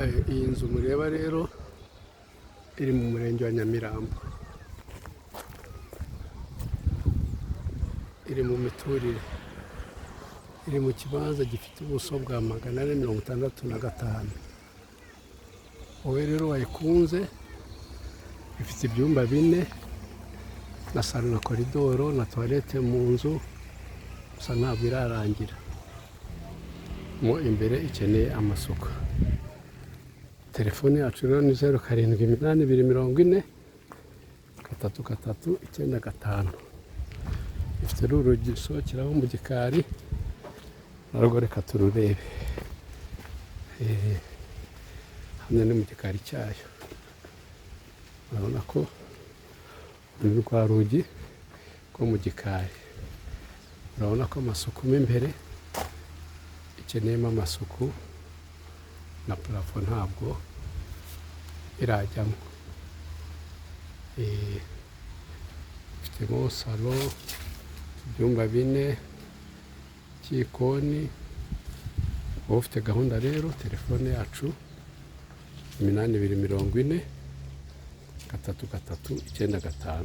Iyi nzu mureba rero iri mu murenge wa Nyamirambo, iri mu miturire, iri mu kibanza gifite ubuso bwa 465. Wowe rero wayikunze, ifite ibyumba 4 na salo na koridoro na toilette mu nzu, gusa ntabwo irarangira, mo imbere ikeneye amasuku. Telefone yacu rero ni 078240 339. Ifite urugi rusohokeraho mu gikari, narwo reka tururebe. Hano ni mu gikari cyayo, urabona ko uru rwa rugi rwo mu gikari, urabona ko amasuku mo imbere ikeneyemo amasuku, na parafo ntabwo irajyamo. Ifitemo salo, ibyumba 4, cyikoni. Wowe ufite gahunda rero, telefone yacu 8240 339.